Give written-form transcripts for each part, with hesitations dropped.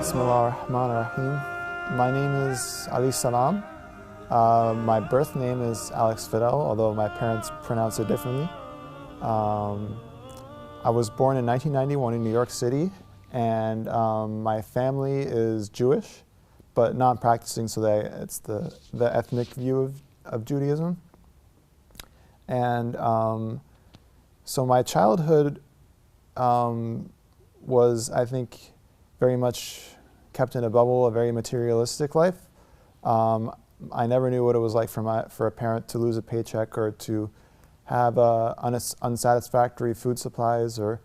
Bismillah ar-Rahman ar-Rahim. My name is Salaam. My birth name is Alex Fidel, although my parents pronounce it differently. I was born in 1991 in New York City, and my family is Jewish, but non-practicing, so it's the ethnic view of Judaism. And so my childhood was, I think, very much kept in a bubble, a very materialistic life. I never knew what it was like for a parent to lose a paycheck or to have unsatisfactory food supplies or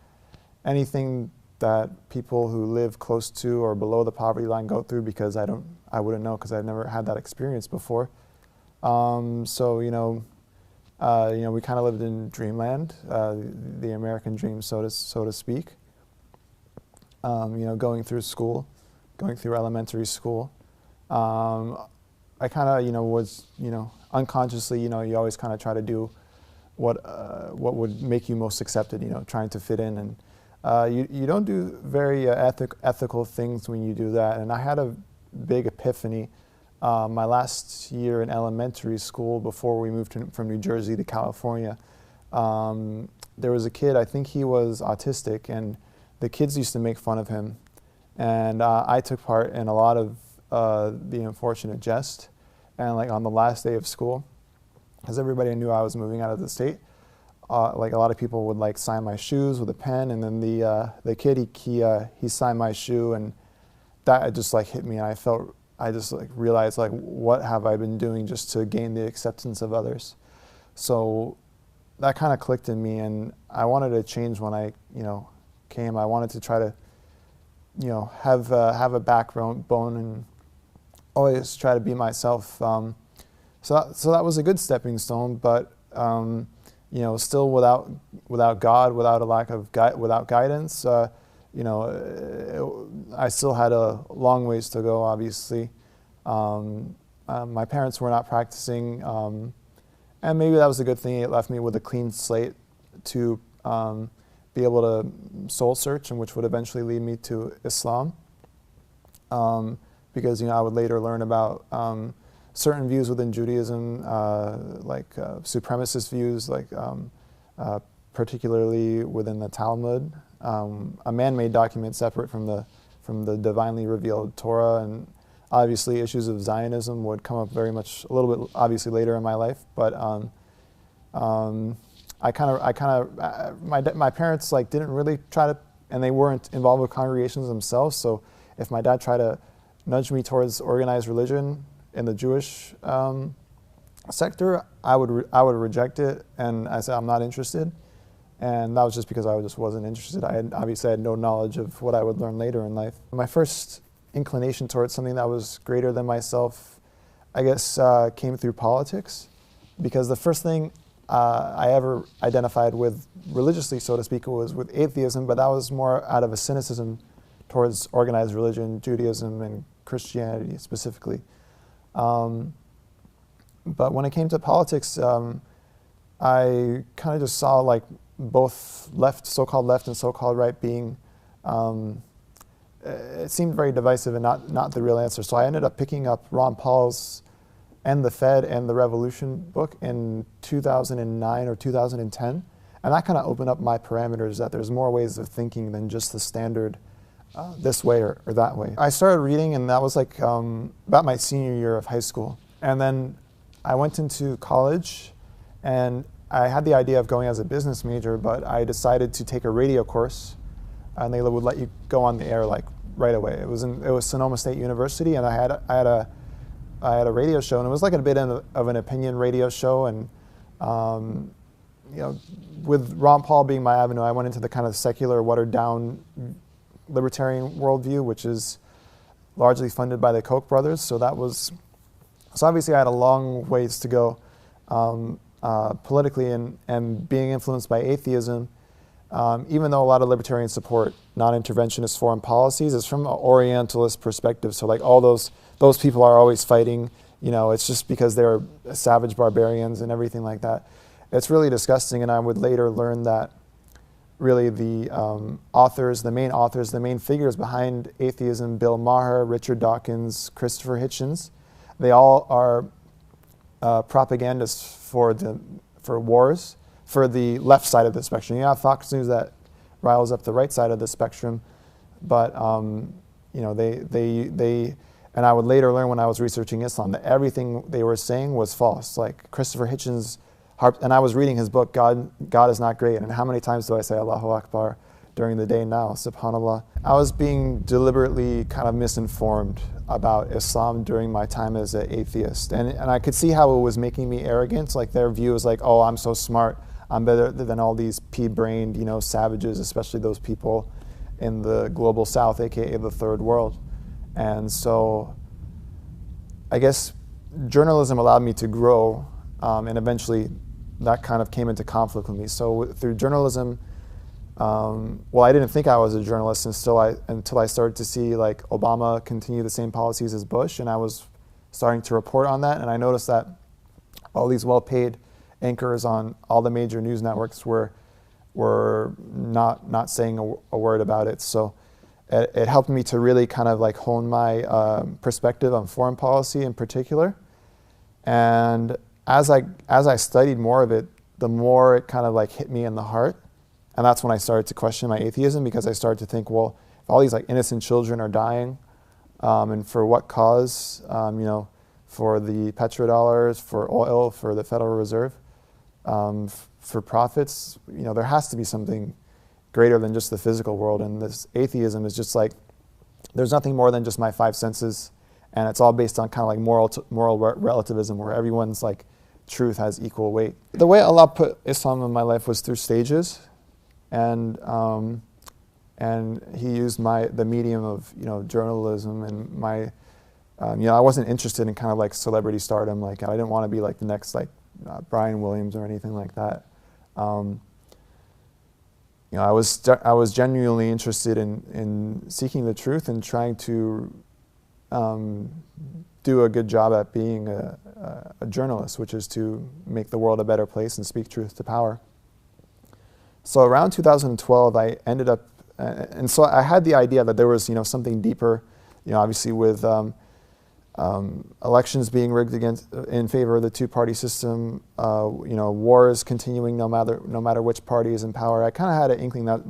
anything that people who live close to or below the poverty line go through, because I wouldn't know, because I've never had that experience before. So we kind of lived in dreamland, the American dream, so to speak. Going through school, going through elementary school. I kind of, was, unconsciously, you always kind of try to do what would make you most accepted, trying to fit in. And you don't do very ethical things when you do that. And I had a big epiphany my last year in elementary school before we moved from New Jersey to California. There was a kid, I think he was autistic, and the kids used to make fun of him. And I took part in a lot of the unfortunate jest. And on the last day of school, because everybody knew I was moving out of the state, a lot of people would sign my shoes with a pen, and then the kid, he signed my shoe, and that just hit me, and I just realized what have I been doing just to gain the acceptance of others. So that kind of clicked in me, and I wanted to change when I came. I wanted to try to have a backbone and always try to be myself. So that was a good stepping stone, but still without God, without guidance. I still had a long ways to go, obviously. My parents were not practicing, and maybe that was a good thing. It left me with a clean slate to be able to soul search, and which would eventually lead me to Islam. Because I would later learn about certain views within Judaism, supremacist views, particularly within the Talmud, a man-made document separate from the divinely revealed Torah, and obviously issues of Zionism would come up a little bit obviously later in my life. But my parents didn't really try to, and they weren't involved with congregations themselves. So if my dad tried to nudge me towards organized religion in the Jewish sector, I would reject it, and I said I'm not interested. And that was just because I just wasn't interested. I had no knowledge of what I would learn later in life. My first inclination towards something that was greater than myself, I guess, came through politics, because the first thing I ever identified with religiously, so to speak, was with atheism, but that was more out of a cynicism towards organized religion, Judaism, and Christianity specifically. But when it came to politics, I kind of just saw both so-called left and so-called right being, it seemed very divisive and not the real answer. So I ended up picking up Ron Paul's End the Fed and the Revolution book in 2009 or 2010. And that kind of opened up my parameters, that there's more ways of thinking than just the standard this way or that way. I started reading, and that was about my senior year of high school. And then I went into college, and I had the idea of going as a business major, but I decided to take a radio course, and they would let you go on the air right away. It was Sonoma State University, and I had a radio show, and it was a bit of an opinion radio show. And with Ron Paul being my avenue, I went into the kind of secular, watered down libertarian worldview, which is largely funded by the Koch brothers. So obviously I had a long ways to go politically, and being influenced by atheism, even though a lot of libertarians support non-interventionist foreign policies, it's from an Orientalist perspective. So all those people are always fighting, it's just because they're savage barbarians and everything like that. It's really disgusting, and I would later learn that really the authors, the main figures behind atheism, Bill Maher, Richard Dawkins, Christopher Hitchens. They all are propagandists for wars, for the left side of the spectrum. You have Fox News that riles up the right side of the spectrum, but they and I would later learn when I was researching Islam that everything they were saying was false. Like Christopher Hitchens, and I was reading his book, God is Not Great, and how many times do I say Allahu Akbar during the day now, subhanAllah. I was being deliberately kind of misinformed about Islam during my time as an atheist, and I could see how it was making me arrogant. Like their view was like, oh, I'm so smart, I'm better than all these pea-brained, savages, especially those people in the global south, aka the third world. And so I guess journalism allowed me to grow, and eventually that kind of came into conflict with me. So through journalism, I didn't think I was a journalist until I started to see like Obama continue the same policies as Bush, and I was starting to report on that, and I noticed that all these well-paid anchors on all the major news networks were not saying a word about it. So it helped me to really kind of like hone my perspective on foreign policy in particular. And as I studied more of it, the more it kind of like hit me in the heart. And that's when I started to question my atheism, because I started to think, well, if all these like innocent children are dying, and for what cause? For the petrodollars, for oil, for the Federal Reserve, for profits, there has to be something greater than just the physical world. And this atheism is just like, there's nothing more than just my five senses, and it's all based on kind of like moral relativism, where everyone's like truth has equal weight. The way Allah put Islam in my life was through stages, and He used the medium of journalism, and my I wasn't interested in kind of like celebrity stardom. Like I didn't want to be like the next like Brian Williams or anything like that. I was genuinely interested in seeking the truth and trying to do a good job at being a journalist, which is to make the world a better place and speak truth to power. So around 2012, I ended up, and so I had the idea that there was something deeper, obviously with elections being rigged in favor of the two-party system, wars continuing no matter which party is in power. I kind of had an inkling that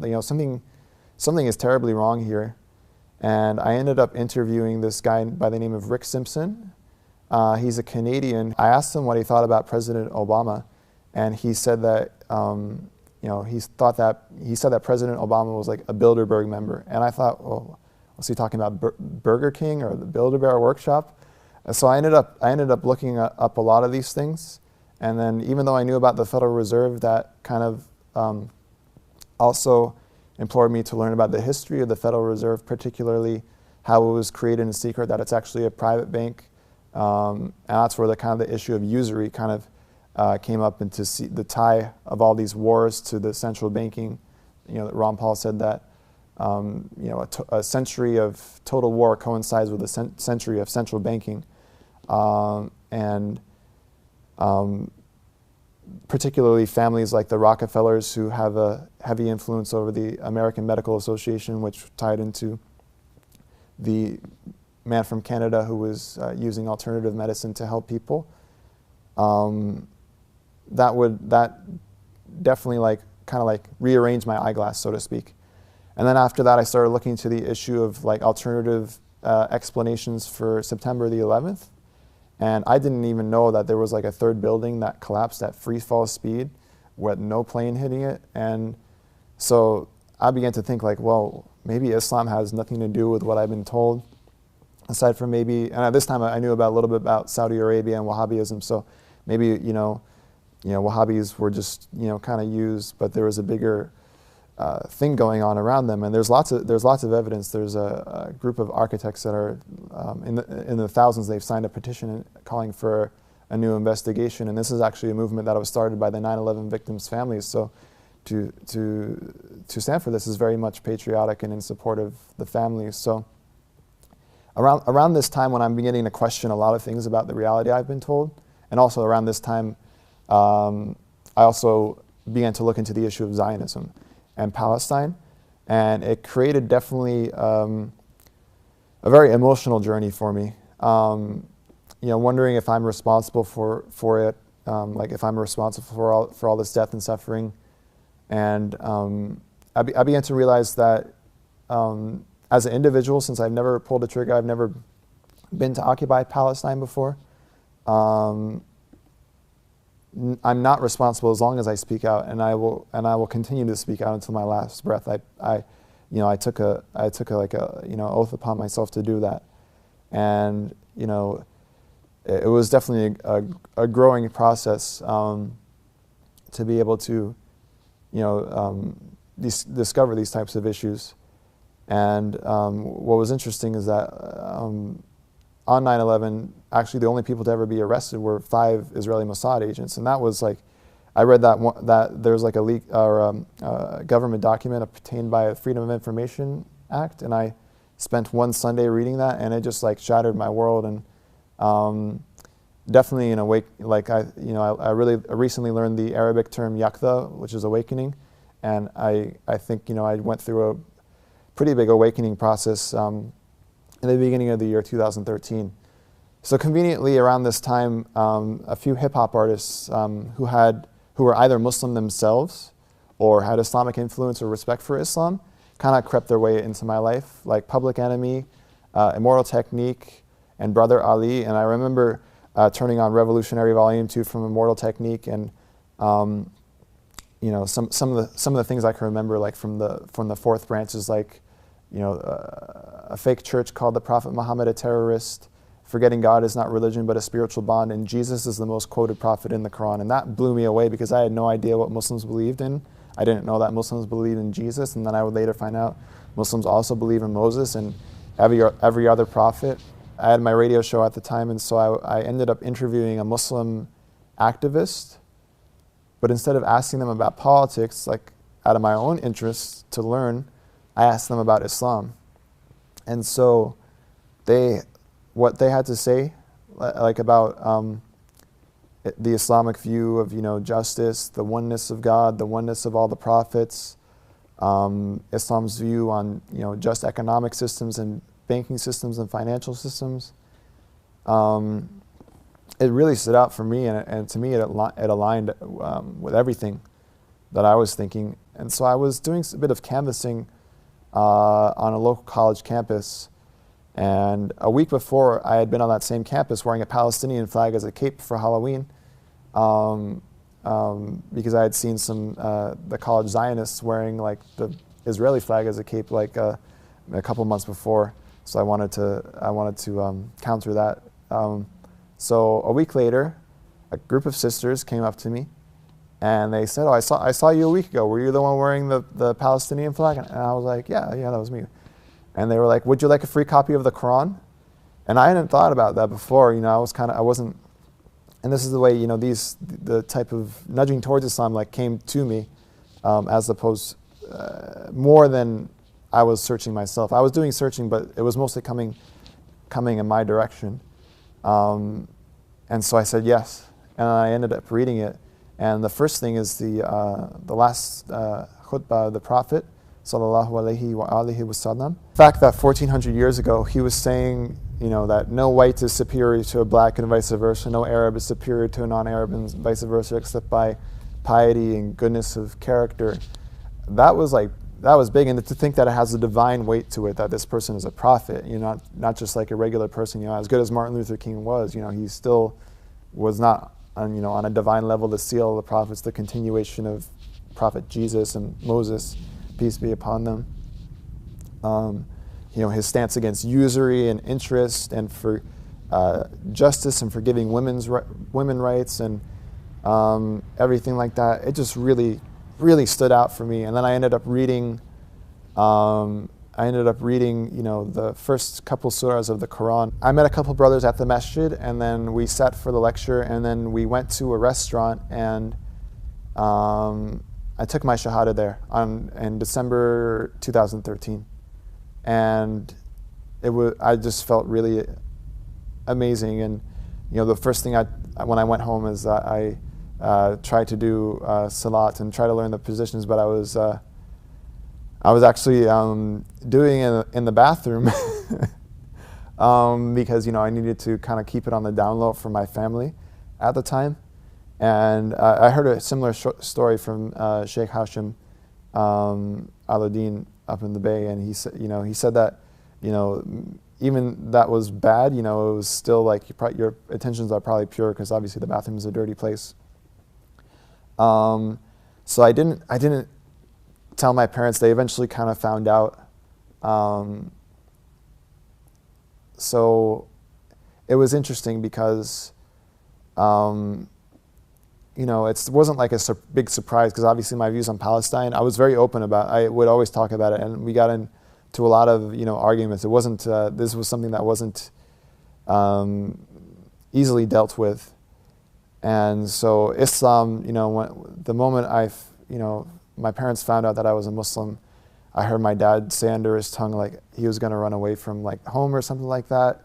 something is terribly wrong here, and I ended up interviewing this guy by the name of Rick Simpson. He's a Canadian. I asked him what he thought about President Obama, and he said that he said that President Obama was like a Bilderberg member, and I thought, well, was he talking about Burger King or the Bilderberg Workshop? So I ended up looking up a lot of these things, and then even though I knew about the Federal Reserve, that kind of also implored me to learn about the history of the Federal Reserve, particularly how it was created in secret, that it's actually a private bank, and that's where the issue of usury kind of came up, and to see the tie of all these wars to the central banking. Ron Paul said that a century of total war coincides with a century of central banking, and particularly families like the Rockefellers, who have a heavy influence over the American Medical Association, which tied into the man from Canada who was using alternative medicine to help people. That definitely kind of rearranged my eyeglass, so to speak. And then after that, I started looking into the issue of alternative explanations for September the 11th. And I didn't even know that there was a third building that collapsed at free fall speed with no plane hitting it. And so I began to think well, maybe Islam has nothing to do with what I've been told, aside from maybe, and at this time I knew a little bit about Saudi Arabia and Wahhabism, so maybe, Wahhabis were just, kind of used, but there was a bigger thing going on around them, and there's lots of evidence. There's a group of architects that are in the thousands. They've signed a petition calling for a new investigation, and this is actually a movement that was started by the 9/11 victims' families. So to stand for this is very much patriotic and in support of the families. So around this time, when I'm beginning to question a lot of things about the reality I've been told, and also around this time, I also began to look into the issue of Zionism. and Palestine, and it created definitely a very emotional journey for me. Wondering if I'm responsible for it, like if I'm responsible for all this death and suffering, and I began to realize that as an individual, since I've never pulled the trigger, I've never been to occupied Palestine before. I'm not responsible as long as I speak out, and I will continue to speak out until my last breath. I took a oath upon myself to do that, and it was definitely a growing process to be able to discover these types of issues. And what was interesting is that on 9/11, actually the only people to ever be arrested were 5 Israeli Mossad agents, and that was like, I read that there's like a leak or a government document obtained by the Freedom of Information Act, and I spent one Sunday reading that, and it just like shattered my world. And definitely I really recently learned the Arabic term yaqza, which is awakening, and I think I went through a pretty big awakening process in the beginning of the year 2013. So conveniently around this time, a few hip-hop artists who were either Muslim themselves or had Islamic influence or respect for Islam kind of crept their way into my life, like Public Enemy, Immortal Technique, and Brother Ali. And I remember turning on Revolutionary Volume 2 from Immortal Technique, and some of the things I can remember, like from the fourth branches, like a fake church called the Prophet Muhammad a terrorist, forgetting God is not religion but a spiritual bond, and Jesus is the most quoted prophet in the Quran. And that blew me away because I had no idea what Muslims believed in. I didn't know that Muslims believed in Jesus, and then I would later find out Muslims also believe in Moses and every other prophet. I had my radio show at the time, and so I ended up interviewing a Muslim activist, but instead of asking them about politics, like out of my own interest to learn, I asked them about Islam. And so what they had to say, like about the Islamic view of justice, the oneness of God, the oneness of all the prophets, Islam's view on just economic systems and banking systems and financial systems, it really stood out for me, and to me it aligned with everything that I was thinking. And so I was doing a bit of canvassing on a local college campus, and a week before I had been on that same campus wearing a Palestinian flag as a cape for Halloween, because I had seen the college Zionists wearing like the Israeli flag as a cape like a couple months before. So I wanted to counter that. So a week later, a group of sisters came up to me, and they said, "Oh, I saw you a week ago. Were you the one wearing the Palestinian flag?" And I was like, "Yeah, that was me." And they were like, "Would you like a free copy of the Quran?" And I hadn't thought about that before. I wasn't. And this is the way the type of nudging towards Islam like came to me, as opposed more than I was searching myself. I was doing searching, but it was mostly coming in my direction. And so I said yes, and I ended up reading it. And the first thing is the last khutbah of the Prophet, sallallahu alaihi wa alihi wasallam. The fact that 1400 years ago he was saying, that no white is superior to a black and vice versa, no Arab is superior to a non-Arab and vice versa, except by piety and goodness of character. That was big, and to think that it has a divine weight to it, that this person is a prophet, not just like a regular person. As good as Martin Luther King was, he still was not on a divine level the seal of the prophets, the continuation of Prophet Jesus and Moses, peace be upon them. His stance against usury and interest, and for justice and forgiving women rights, and everything like that. It just really stood out for me. And then I ended up reading the first couple surahs of the Quran. I met a couple brothers at the masjid, and then we sat for the lecture, and then we went to a restaurant, and I took my shahada there in December 2013. And I just felt really amazing. And the first thing when I went home is I tried to do salat and try to learn the positions, but I was I was actually doing it in the bathroom because, you know, I needed to kind of keep it on the down low for my family at the time. And I heard a similar story from Sheikh Hashim Aluddin up in the Bay, and he said that, you know, even that was bad, you know, it was still like your intentions are probably pure, because obviously the bathroom is a dirty place. So I didn't tell my parents. They eventually kind of found out. So it was interesting because, you know, it wasn't like a big surprise, because obviously my views on Palestine, I was very open about. I would always talk about it, and we got into a lot of, you know, arguments. It wasn't. This was something that wasn't easily dealt with, and so Islam, you know, the moment you know, my parents found out that I was a Muslim, I heard my dad say under his tongue like he was going to run away from like home or something like that,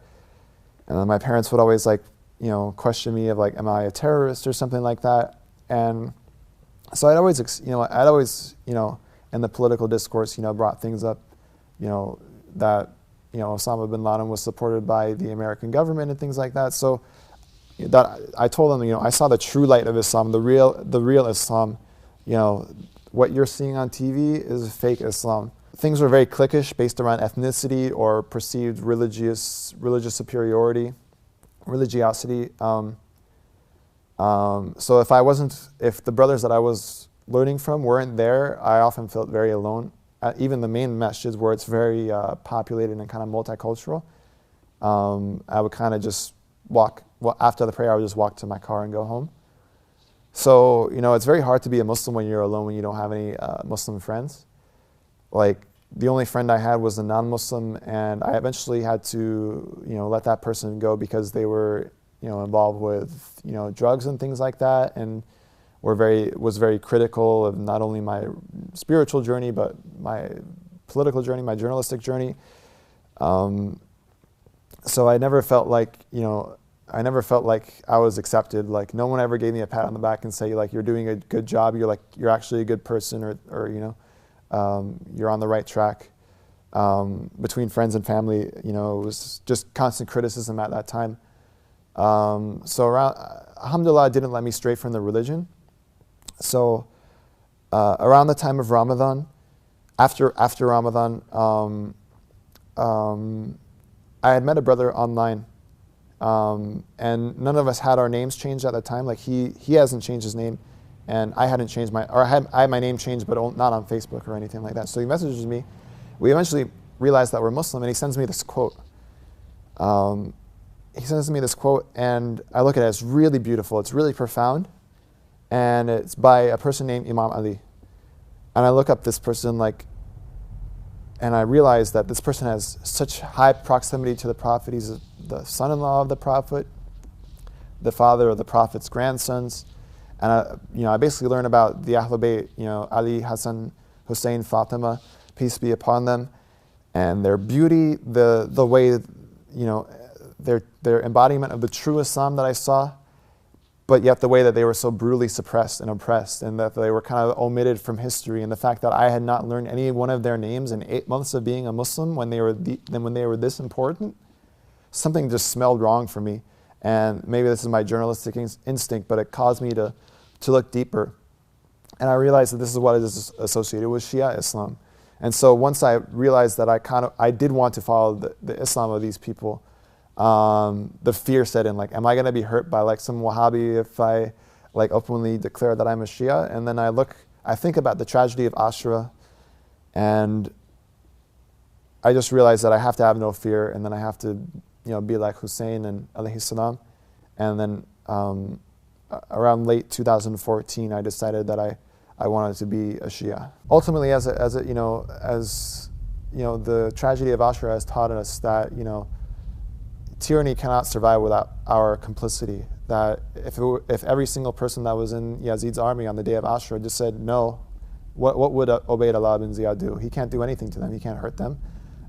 and then my parents would always like, you know, question me of like, am I a terrorist or something like that? And so I'd always, you know, in the political discourse, you know, brought things up, you know, that, you know, Osama bin Laden was supported by the American government and things like that. So that I told them, you know, I saw the true light of Islam, the real Islam. You know, what you're seeing on TV is fake Islam. Things were very cliquish, based around ethnicity or perceived religious superiority. Religiosity. So if the brothers that I was learning from weren't there, I often felt very alone. Even the main masjids, where it's very populated and kind of multicultural, I would kind of just walk. Well, after the prayer, I would just walk to my car and go home. So, you know, it's very hard to be a Muslim when you're alone, when you don't have any Muslim friends. Like, the only friend I had was a non-Muslim, and I eventually had to, you know, let that person go because they were, you know, involved with, you know, drugs and things like that, and was very critical of not only my spiritual journey, but my political journey, my journalistic journey. So I never felt like, you know, I was accepted. Like, no one ever gave me a pat on the back and say, like, you're doing a good job, you're actually a good person, or you know, you're on the right track. Between friends and family, you know, it was just constant criticism at that time. So alhamdulillah, didn't let me stray from the religion. So around the time of Ramadan, after Ramadan, I had met a brother online, and none of us had our names changed at the time. Like, he hasn't changed his name, and I hadn't changed I had my name changed, but not on Facebook or anything like that. So he messages me. We eventually realized that we're Muslim, and he sends me this quote. He sends me this quote, and I look at it. It's really beautiful. It's really profound, and it's by a person named Imam Ali. And I look up this person, like, and I realize that this person has such high proximity to the Prophet. He's the son-in-law of the Prophet, the father of the Prophet's grandsons. And I basically learned about the Ahlul Bayt, you know, Ali, Hassan, Hussein, Fatima, peace be upon them, and their beauty, the way, you know, their embodiment of the true Islam that I saw, but yet the way that they were so brutally suppressed and oppressed, and that they were kind of omitted from history, and the fact that I had not learned any one of their names in 8 months of being a Muslim when they were this important, something just smelled wrong for me. And maybe this is my journalistic instinct, but it caused me to look deeper. And I realized that this is what is associated with Shia Islam. And so once I realized that I did want to follow the Islam of these people, the fear set in, like, am I going to be hurt by like some Wahhabi if I like openly declare that I'm a Shia? And then I think about the tragedy of Ashura, and I just realized that I have to have no fear, and then I have to, you know, be like Hussein and alayhi salam. And then around late 2014, I decided that I wanted to be a Shia. Ultimately, as you know, the tragedy of Ashura has taught us that, you know, tyranny cannot survive without our complicity. That if every single person that was in Yazid's army on the day of Ashura just said no, what would Ubaydullah bin Ziyad do? He can't do anything to them. He can't hurt them.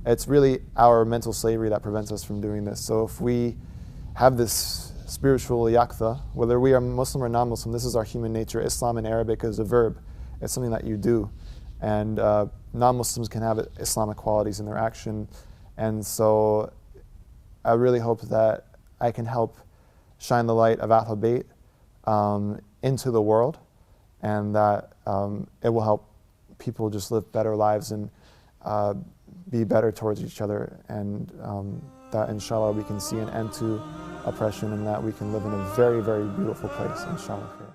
It's really our mental slavery that prevents us from doing this. So if we have this spiritual yaqza, whether we are Muslim or non-Muslim, this is our human nature. Islam in Arabic is a verb. It's something that you do. and non-Muslims can have Islamic qualities in their action. And so I really hope that I can help shine the light of Ahlul Bayt into the world, and that it will help people just live better lives and be better towards each other, and that inshallah we can see an end to oppression, and that we can live in a very, very beautiful place, inshallah.